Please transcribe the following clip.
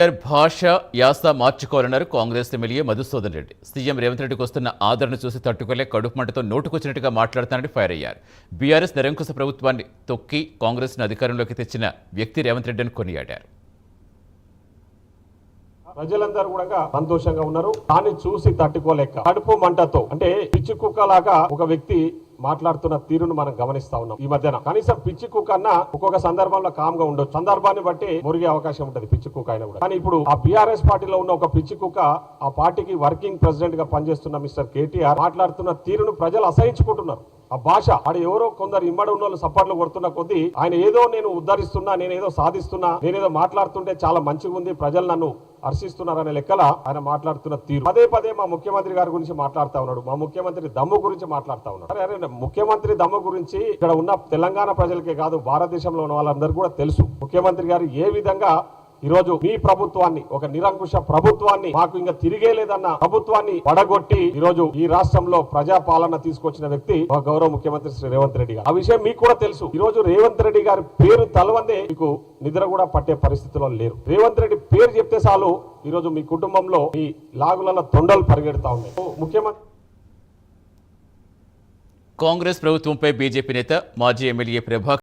భాష యాస మార్చుకోవాలన్నారు Congress MLA Madhusudan Reddy. CM Revanth రెడ్డికి వస్తున్న ఆదరణ చూసి తట్టుకోలే కడుపు మంటతో నోటుకొచ్చినట్టుగా మాట్లాడుతానని ఫైర్ అయ్యారు. బీఆర్ఎస్ నిరంకుశ ప్రభుత్వాన్ని తొక్కి కాంగ్రెస్ను అధికారంలోకి తెచ్చిన వ్యక్తి రేవంత్ రెడ్డిని కొనియాడారు. ప్రజలందరూ కూడా సంతోషంగా ఉన్నారు. దాన్ని చూసి తట్టుకోలేక కడుపు మంటతో అంటే పిచ్చి కుక్కలాగా ఒక వ్యక్తి మాట్లాడుతున్న తీరును మనం గమనిస్తా ఉన్నాం. ఈ మధ్యన కనీసం పిచ్చి కుక్క అన్న ఒక్కొక్క సందర్భంలో కామ్ గా ఉండొచ్చు, సందర్భాన్ని బట్టి మురిగే అవకాశం ఉంటది పిచ్చి కుక్క అయినా కూడా. కానీ ఇప్పుడు ఆ బీఆర్ఎస్ పార్టీలో ఉన్న ఒక పిచ్చి కుక్క ఆ పార్టీకి వర్కింగ్ ప్రెసిడెంట్ గా పనిచేస్తున్న మిస్టర్ కేటీఆర్ మాట్లాడుతున్న తీరును ప్రజలు అసహించుకుంటున్నారు. ఆ భాష ఆడ ఎవరో కొందరు ఇమ్మడి ఉన్న వాళ్ళు సపోర్ట్లు కొడుతున్న కొద్దీ ఆయన ఏదో నేను ఉద్ధరిస్తున్నా, నేనేదో సాధిస్తున్నా, నేనేదో మాట్లాడుతుంటే చాలా మంచిగా ఉంది, ప్రజలు నన్ను హర్షిస్తున్నారనే లెక్కల ఆయన మాట్లాడుతున్న తీరు. పదే పదే మా ముఖ్యమంత్రి గారి గురించి మాట్లాడుతా ఉన్నాడు, మా ముఖ్యమంత్రి దమ్ము గురించి మాట్లాడుతా ఉన్నాడు. అరే ముఖ్యమంత్రి దమ్ము గురించి ఇక్కడ ఉన్న తెలంగాణ ప్రజలకే కాదు, భారతదేశంలో ఉన్న వాళ్ళందరూ కూడా తెలుసు. ముఖ్యమంత్రి గారు ఏ విధంగా ఈరోజు మీ ప్రభుత్వాన్ని, ఒక నిరంకుశ ప్రభుత్వాన్ని, మాకు ఇంకా తిరిగే లేదన్న ప్రభుత్వాన్ని పడగొట్టి ఈరోజు ఈ రాష్ట్రంలో ప్రజాపాలన తీసుకొచ్చిన వ్యక్తి మా గౌరవ ముఖ్యమంత్రి శ్రీ రేవంత్ రెడ్డి గారు. ఆ విషయం మీకు కూడా తెలుసు. ఈ రోజు రేవంత్ రెడ్డి గారి పేరు తలవందే మీకు నిద్ర కూడా పట్టే పరిస్థితిలో లేరు. రేవంత్ రెడ్డి పేరు చెప్తే చాలు ఈరోజు మీ కుటుంబంలో ఈ లాగులలో తొండలు పరిగెడతా ఉన్నాయి. ముఖ్యమంత్రి కాంగ్రెస్ ప్రభుత్వంపై బీజేపీ నేత మాజీ ఎమ్మెల్యే ప్రభాకర్